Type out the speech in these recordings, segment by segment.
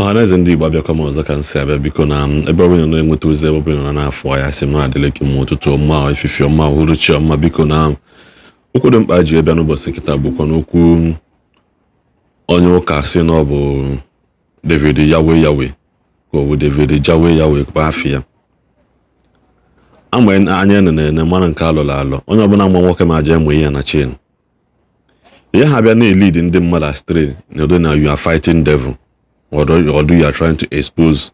Ọhaneze ndị Igbo abịakwa m ọzọ ka nsị abịa biko na ebe ọbụla na-enweta ozi ebe ọbụla na-afọ ya sị m na-adịle gị mma ụtụtụ ọma ifife ọma uhuruchi ọma biko na okwu dị mkpa ji bịa n'ụbọchị nkịta bụkwa n'okwu onye ụka sị na ọ bụ David Yawe ka ọ bụ David Jawe kwa afịa ama anya na mara nke alụrụ alụ onye ọbụla nwa nwoke ma aja enwe ihe na chain ihe ha bịa na-elid ndị mmadụ astray na odo na you are fighting devil or you are trying to expose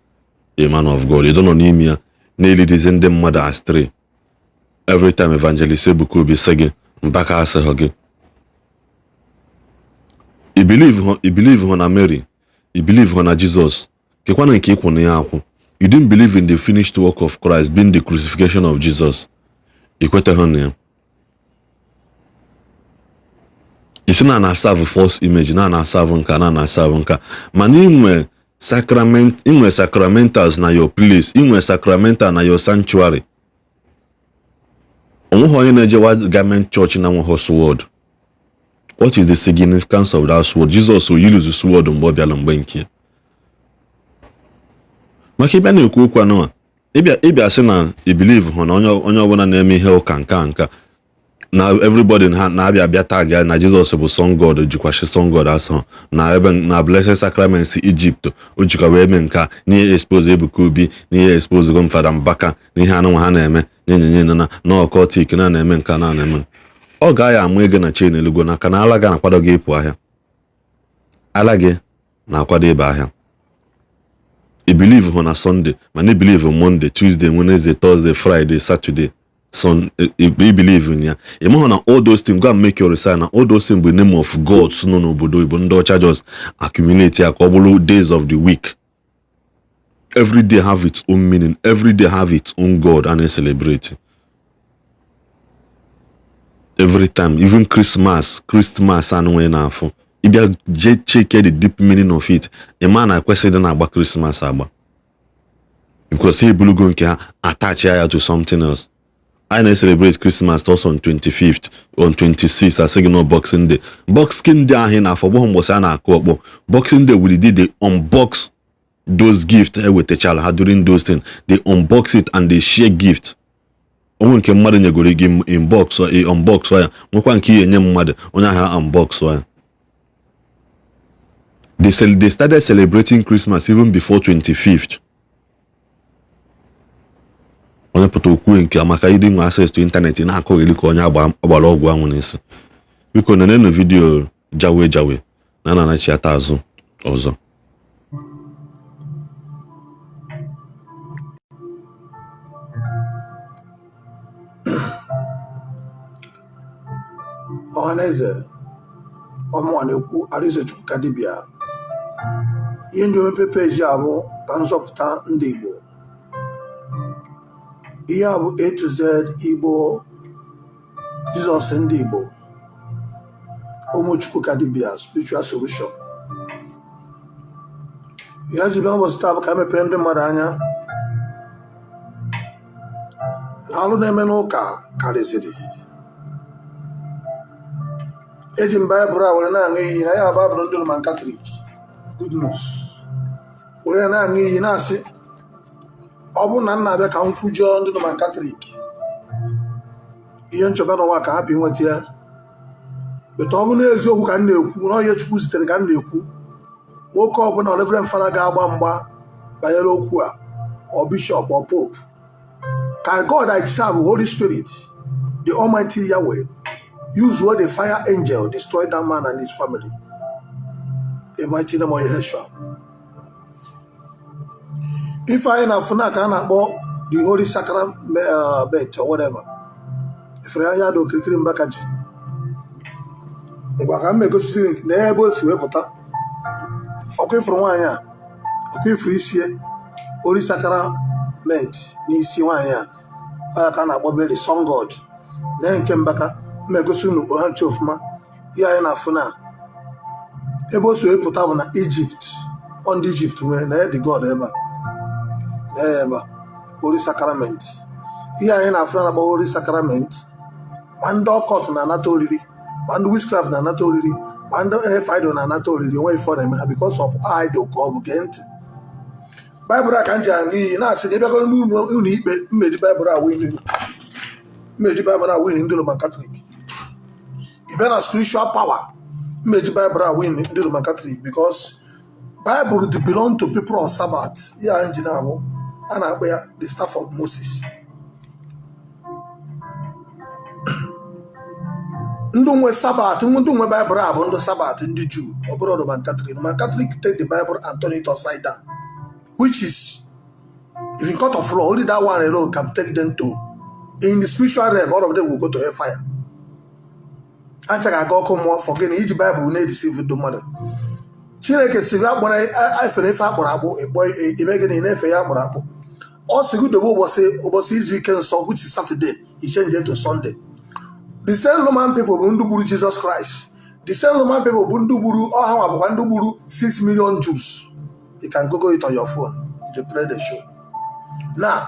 a man of God. You don't know n'ime na-elidizi ndị mmadụ astray. Every time Evangelist Ebuka Obi sị gị Mbaka asịghị gị. I believe her na Mary. I believe her na Jesus. Kekwana nke ikwu na ya akwụ. You didn't believe in the finished work of Christ being the crucifixion of Jesus. Ikwete ha na ya. Isi na serve false image na serve nka mana inwe sacramentals na your place, inwe sacramental na your sanctuary. Onweghị onye na-eje garment church na nweghị sword. What is the significance of that sword? Jesus will use the sword mgbe ọ bịala mgbe nke maka ịbịa na-ekwu okwu anọ ịbịa sị na I believe hụ na onye ọbụla na-eme ihe ụka nka na everybody na-abịa tag ya na Jesus bụ son God jikwashi son God asọ na ebe na blessed sacraments Egypt o jikwa wee eme nka n'ihe expose Ebuka Obi n'ihe expose gom Fada Mbaka n'ihe anụnwa ha na-eme nye na occultic na-eme nka na-eme ọ ga-ya amụ ego na chain elugo na ka na ala ga na-akwado gị ịpụ ahịa ala gị na-akwado ịba ahịa I believe hụ na Sunday mana I believe Monday, Tuesday, Wednesday, Thursday, Friday, Saturday you believe in ya. You know all those things, go and make your research na all those things in the name of God. So no obodo Igbo ndị ọcha just accumulate ya couple days of the week. Every day have its own meaning. Every day have its own God and they celebrate. Every time, even Christmas and when afọ. If you check the deep meaning of it, a man I question about Christmas aba. Because he bulugo nke ha attach ya to something else. I celebrate Christmas also on 25th, on 26th, I say no Boxing Day. Boxing Day ahụ na afọ bụ mbọsị a na-akụ ọkpọ. Boxing Day we did they unbox those gifts with the child during those things. They unbox it and they share gift. Onwe nke mmadụ nyegoro gị inbox or unbox ya. Nwekwa nke ihe nye mmadụ onye ahụ unbox ya. They started celebrating Christmas even before 25th. Onye pụta okwu nke amaka ịdị nwe access to internet na-akọ elu ka onye agbara ọgwụ anwụ n'isi biko nenenu vidio jawe na na-anachi ata azụ ọzọ. Ọhaneze ọmụwa na-ekwu Arizechukwu Kadibia ihe ndị omepe peji abụ ka nzọpụta ndị Igbo. Ihe a bụ A to Z Igbo Jesus ndị Igbo Ụmụchukwu Kadibia spiritual solution. Ihe ji bịa ụbọchị taa bụ ka emepere ndị mmadụ anya na alụ na-eme n'ụka karịzịrị. Eji m Baịbụl a were na-aṅụ iyi na ya Baịbụl ndị Roman Catholic good news were na-aṅụ iyi na-asị ọ bụ na nna abịa ka m kwujọọ ndị Roman Catholic ihe nchọba n'ụwa ka hapụ inweta ya beta ọ bụ n'eziokwu ka m na-ekwu na onye Chukwu zitere ka m na-ekwu nwoke ọbụla Reverend Fada ga-agba mgba banyere okwu a or Bishop or Pope ka God I serve Holy Spirit the Almighty Yahweh use what the fire angel destroyed that man and his family. The mighty name of Yeshua. If I na funa ka na-akpọ the Holy Sacrament or whatever, if I had to kirikiri Mbaka ji ngwa ka m megosiri na ebe o si wepụta ọkụ ifuru nwaanyị a ọkụ ifuru isie Holy Sacrament n'isi nwaanyị a ka na-akpọ Mary Son God na nke Mbaka megosi unu oha nche ofuma ihe anyị na-afụ na ebe o si wepụta bụ na Egypt on the Egypt nwere na the God ebe Holy Sacrament ihe anyị na-afụ na Holy Sacrament ma ndị ọkọt na-anata oriri ma ndị witchcraft na-anata oriri ma ndị idol na-anata oriri onwe ife na-eme ha because of idol ka ọ bụ gee ntị Bible ka nji aga iyi na-asị gị bịago n'ụlọ ikpe mmeji Bible a win ndị Roman Catholic. Ị bịa na spiritual power mmeji Bible a win ndị Roman Catholic because Bible belong to people on Sabbath. Ya nji na-abụ a na-akpọ ya the staff of Moses. Ndị nwe Sabbath, ndị nwe Bible a bụ ndị Sabbath ndị Jew, ọ bụrụ Roman Catholic. Roman Catholic take the Bible and turn it upside down, which is, if in court of law, only that one alone can take them to, in the spiritual realm, all of them will go to hellfire. And check I go come more forgetting each Bible need deceive the mother. Chineke si ga gbara afere efe akpọrọ akpụ emeghe na efe ya akpọrọ akpụ. Ọ si good ụbọchị izu ike nsọ, which is Saturday, he changed it to Sunday. The same Roman people bụ ndị gburu Jesus Christ. The same Roman people bụ ndị gburu ọha nwa bụkwa ndị gburu 6 million Jews. You can Google it on your phone. They play the show. Now,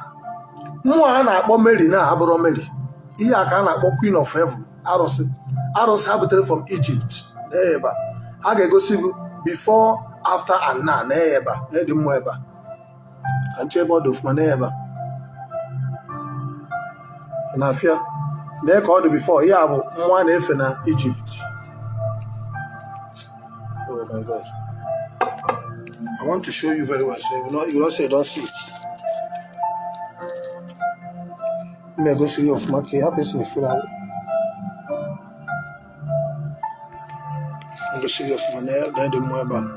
mmụọ a na-akpọ Mary na abụrụ Mary. Ihe a ka a na-akpọ Queen of Heaven. Arụsị ha butere from Egypt. N'ebe ha ga-egosi gị before, after, and now. N'ebe n'edi mmụọ ebe ka nche ebe ọ dị ofuma n'ebe na-afịa na ka ọ dị before. Ihe a bụ mmụọ a na-efe na Egypt. Oh my God. I want to show you very well, so you don't say don't see it. May I go see you off my key? Happens in the full hour. I'm going to see you off my nail, then the more about.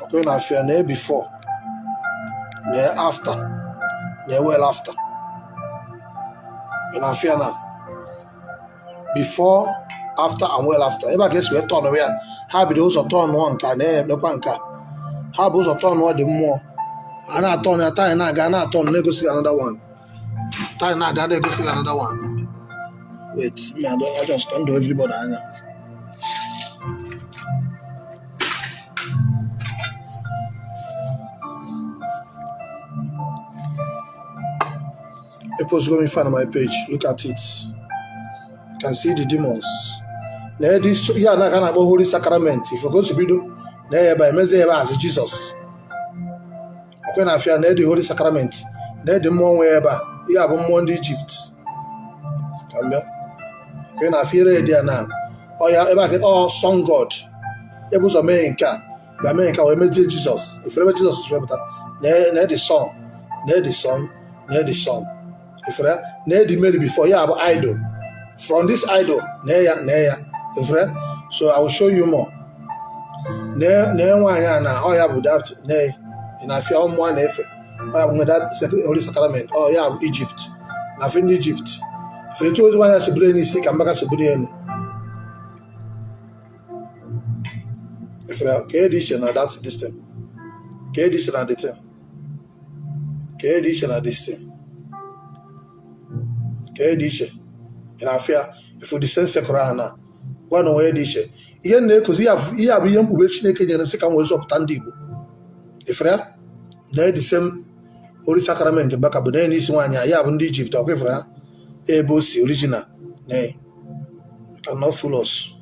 Okay, now if you're there before, there after, there well after. And I fear now. Before, after, and well after. If I guess we're turn away, how be those turn one can, no panka. Ha bụ ụzọ tọn ọ dị mmụọ a na-atọn ya taa na-aga na-atọn na-egosi another one taa na-aga na-egosi another one. Wait, I just don't do everybody anya. People's going to find on my page. Look at it. You can see the demons. Now this here na kana about Holy Sacrament. If you go to video by meze as Jesus. Okay, na afia na the Holy Sacrament. Na the mmụọ nwe ebe ya bụ mmụọ ndị Egypt. Kambia. Okay, na afia there na. Oh ya ebe ka sun god. Ebe ụzọ mee nke a. Ba mee nke a we meje Jesus. If ever Jesus is webata. Na the sun. Na the sun. Na the sun. If na the Mary before ya bụ idol. From this idol na ya. If so I will show you more. Na-enwe na ọ ya bụ that na afia ụmụ na-efe ọ ya bụ that Holy Sacrament ọ ya bụ Egypt na afia ndị Egypt fetu ozi nwanyị sibiri n'isi ka Mbaka sibiri elu ifere ka dị iche na that distance ka dị iche na detail ka dị iche na distance ka dị iche na afia ifu the sense sekọrọ na gwa na onwe dị iche ihe na-ekozi ihe abụ ihe mkpube Chineke nyere sị ka nwee zọpụta ndị Igbo ifere na the same Holy Sacrament Mbaka bụ na n'isi nwaanyị ya bụ ndị Egypt ọkwa ifere ebe o si original na cannot fool us.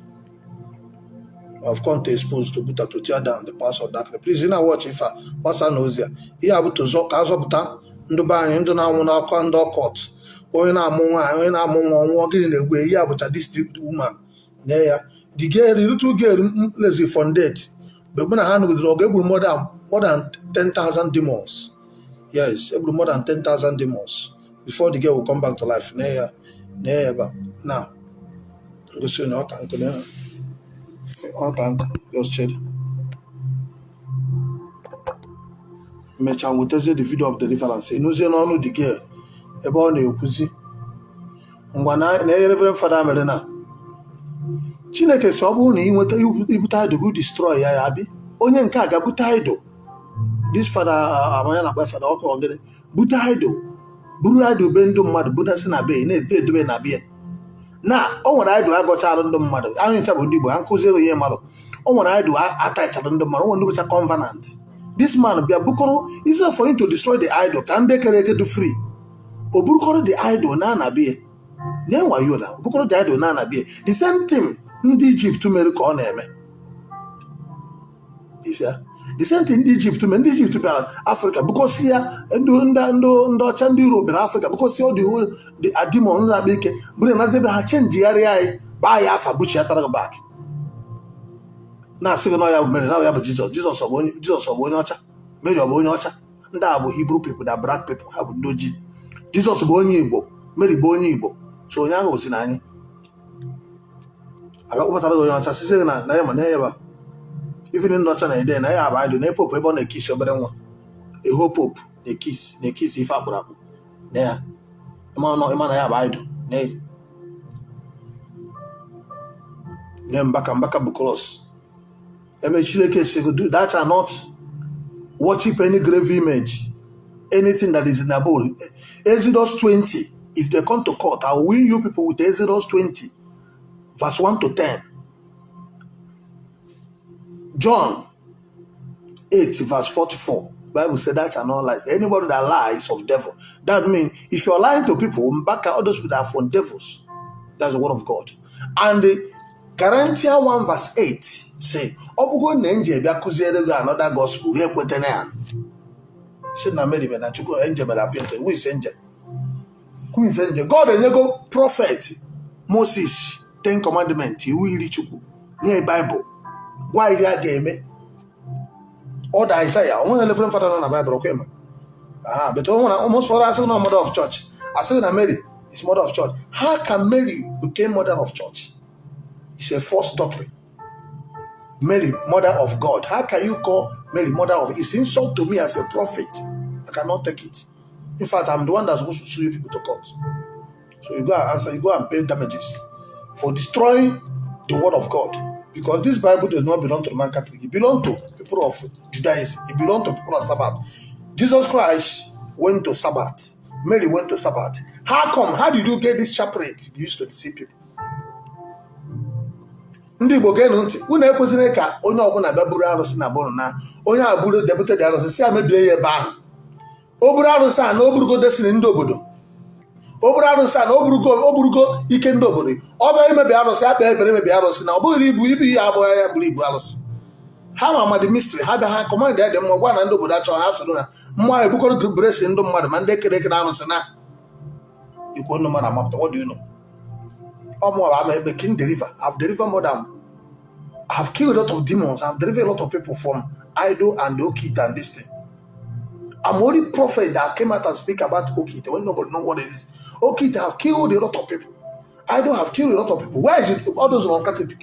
I've come to expose to put to tear down the powers of darkness. Please, you know watch if gbasa na ozi a ihe abụ to ka azọpụta ndị be anyị ndị na-anwụ n'ọkụ ndị ọkọt onye na-amụ nwaanyị onye na-amụ nwa ọnwụọ gịnị na-egwe ihe abụcha this woman na ya the girl, the little girl, lazy from death. But when I hand with the dog, more than 10,000 demons. Yes, more than 10,000 demons before the girl will come back to life. Never. Now, go see no can't. All can't just chill. Mecha will tell you the video of deliverance. You know, the girl about the okuzi. Mbana, Reverend Father Melena. Chineke si ọ bụrụ na ị nweta ibute idol go destroy ya abi onye nke a ga-bute idol. This father amanya na-akpa fada ọkụ ogere bute idol buru idol be ndị mmadụ budasị na be na-edobe na be na o nwere idol agọchara ndị mmadụ anyị ncha bụ ndị Igbo ha nkụziri ihe mmadụ o nwere idol atachara ndị mmadụ o nwere ndị bụcha covenant. This man bịa bukọrọ is for him to destroy the idol ka ndị kere eke do free o burukọrọ the idol na be na-enwa yola o burukọrọ the idol na be the same thing ndị Egypt mere ka ọ na-eme. The the same thing ndị Egypt men, ndị Egypt bịara Africa because ya ndị ọcha ndị Europe bịara Africa because ọ dị adimon na-akpa ike bụrụ na ebe ha chenjigharịa anyị baa ya afa buchi ya tara back na-asị gị na ya mere na ya bụ Jizọs ọ bụ onye ọcha, Mary ọ bụ onye ọcha, ndị a bụ Hebrew people na black people, ha bụ ndị ojii. Jizọs bụ onye Igbo, Mary bụ onye Igbo, so onye ahụ osi na anyị abịakpụpụtara onye ọcha sisi gị na ya ma na ya ba ifin ndị ọcha na-ede na ya abụ idol na pope ebe ọ na-ekisi obere nwa eho pope na-ekisi ife akpụrụ akpụ na ya ịma na ya abụ idol na Mbaka bụ cross ebe Chineke si that shall not worship any grave image, anything that is in the bowl. Exodus 20, if they come to court, I will win you people with Exodus 20 verse 1 to 10. John 8 verse 44. Bible said that shall not lie. Anybody that lies of devil. That means if you're lying to people, Mbaka, all those people are from devils. That's the word of God. And Corinthians 1 verse 8 say, Obugo nenje bia kuziere go another gospel. Ye kwete na ya. Say na Mary na chuko angel bela appear. Who is angel? Who is angel? God enyego prophet Moses 10 commandments. Iwu iri chukwu. Nye Bible. Why you are game? Or the Isaiah. I want to live father na Bible. Okay, man. But almost for us, no mother of church. I say that Mary is mother of church. How can Mary become mother of church? It's a false doctrine. Mary, mother of God. How can you call Mary mother of? It's insult to me as a prophet. I cannot take it. In fact, I'm the one that's supposed to sue people to court. So you go and answer. You go and pay damages for destroying the word of God. Because this Bible does not belong to the Roman Catholic. It belongs to people of Judaism. It belongs to people of Sabbath. Jesus Christ went to Sabbath. Mary went to Sabbath. How come? How did you get this chaplet used to deceive people? Ndị Igbo genu ntị, unu ekwesịrị ka onye ọbụla bịa buru arụsị na bụrụ na onye a buru deputed arụsị si amebie ya ebe ahụ. O buru arụsị a na o burugo destiny ndị obodo. O buru arụsị a na o burugo ike ndị obodo. Ọ bịa imebi arụsị, akpa ebere imebi arụsị na ọ bụghị ibu ya abụghị ya buru ibu arụsị. Ha ma the mystery, ha bịa ha command ya dị mma gwa na ndị obodo achọ ha soro ha. Mmụọ ebukọrọ bresi ndị mmadụ ma ndị kere ekere arụsị na ikwu nnụ mmadụ amapụta. What do you know? I'm a king deliver. I've delivered more than I've killed a lot of demons. I've delivered a lot of people from idol and Okite and this thing. I'm only prophet that came out and speak about Okite when nobody knows what it is. Okite have killed a lot of people. Idol have killed a lot of people. Where is it? All those Roman people.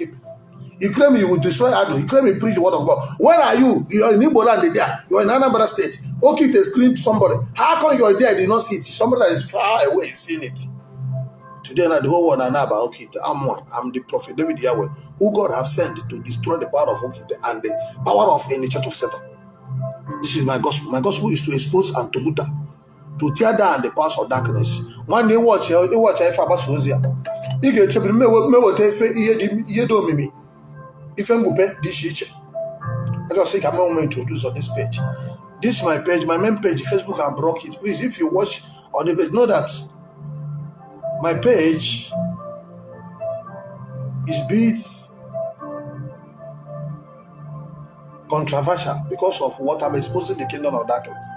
You claim you will destroy idol. You claim you preach the word of God. Where are you? You're in Igbo Land there. You're in another state. Okite has killed somebody. How come you're there and you not see it? Somebody that is far away is seeing it. Today, the whole world know about Okite. I'm one. I'm the prophet David Yahweh, who God have sent to destroy the power of Okite and the power of any church of Satan. This is my gospel. My gospel is to expose and to butter, to tear down the powers of darkness. One day, watch if I pass Hosea. You get to me what you do me. If I'm going this I just think I'm going to introduce on this page. This is my page, my main page. Facebook, I broke it. Please, if you watch on the page, know that my page is bit controversial because of what I'm exposing the kingdom of darkness.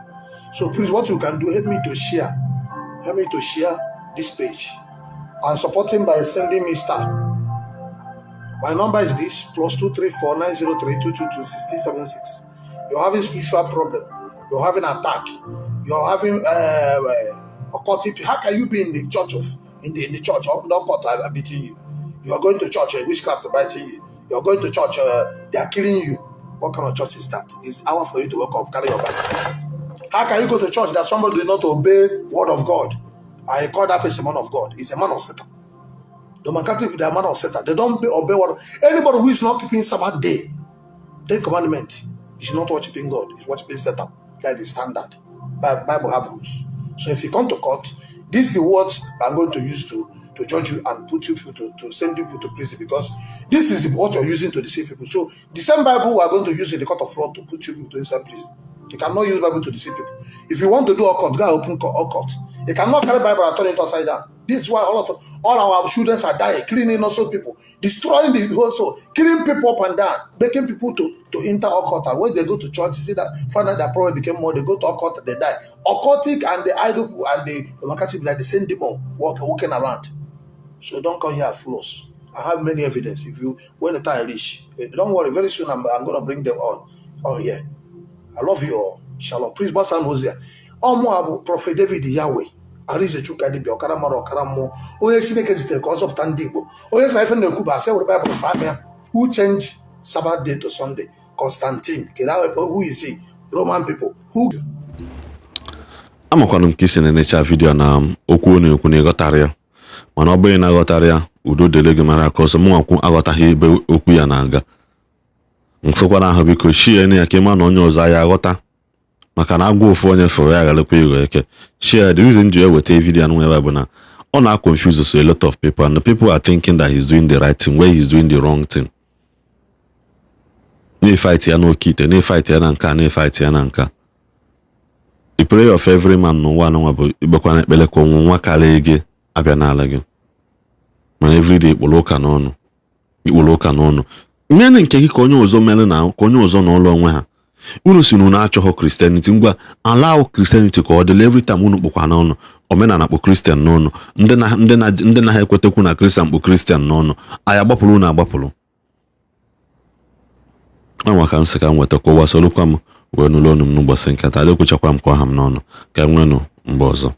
So please, what you can do, help me to share this page and supporting by sending me star. My number is this +234 903 222 6076. You're having spiritual problem, you're having attack, you're having occultic. How can you be in the church in the church of no court are beating you? You are going to church, witchcraft biting you. You are going to church, they are killing you. What kind of church is that? It's hour for you to wake up, carry your Bible. How can you go to church that somebody did not obey word of God? I call that person a man of God. He's a man of Satan. The Roman Catholic, they are man of Satan. They don't obey word. Anybody who is not keeping Sabbath day, 10 commandments, is not worshiping God. Is worshiping Satan. That is standard. Bible have rules. So if you come to court, this is the words I'm going to use to judge you and put you people to send you people to prison, because this is what you're using to deceive people. So the same Bible we are going to use in the court of law to put you people to inside prison. You cannot use Bible to deceive people. If you want to do occult, go and open occult. You cannot carry Bible and turn it upside down. This is why all our students are dying, killing innocent people, destroying the whole soul, killing people up and down, making people to enter occult. When they go to church, you see that find out that problem became more, they go to occult, they die. Occultic and the idol people and the Roman Catholic like the same demon walking around. So don't come here flows. I have many evidence. When the time reach, don't worry, very soon I'm going to bring them on here. I love you all. Shalom. Please, Basan Hosea. Omo Prophet David Yahweh. Arize Chukadibi, Okara Maro, Okara Mo. Oye Chineke zitere ka ọzọ pụta ndị Igbo. Onye sa ife na-ekwu ba say Bible Samia who changed Sabbath day to Sunday. Constantine. Who is he? Roman people. Who? Amakwanụ m ka isi na-enecha vidiyo na okwu na-ekwu na ịghọtara ya. Mana ọ bụghị na aghọtara ya, udo dịrị gị mara ka ọzọ mụnwakwu aghọtaghị ebe okwu ya na-aga. Nsịkwana ahụ biko shie ya ka ịma na onye ọzọ ya aghọta. Maka na agwa ofu onye fụrụ ya galekwa igwe eke. Share the reason ji eweta video anụ ebe bụ na ọ na-confuse so a lot of people and the people are thinking that he's doing the right thing where he's doing the wrong thing. Na-fight ya n'okite, na-fight ya na nka, na-fight ya na nka. The prayer of every man n'ụwa anụnwa bụ igbekwa na ekpele ka ọnwụ nwa karịa gị abịa n'ala gị. Mana everyday ikpolo ụka n'ọnụ. Mmene nke gị ka onye ọzọ mere na ka onye ọzọ n'ụlọ onwe ha. Unu si na achọghọ Christianity ngwa allow Christianity ka ọ dịla every time unu kpokwa n'ọnụ omenala kpọ Christian n'ọnụ ndị na ha ekwetekwu na Christian kpọ Christian n'ọnụ aya gbapụrụ na agbapụrụ anwa ka nsị ka m nweta kwa wasolukwa m wee nụlọ ọnụ m n'ụbọchị nkata adịkwuchakwa m ka ọha m n'ọnụ ka enwenụ mgbe ọzọ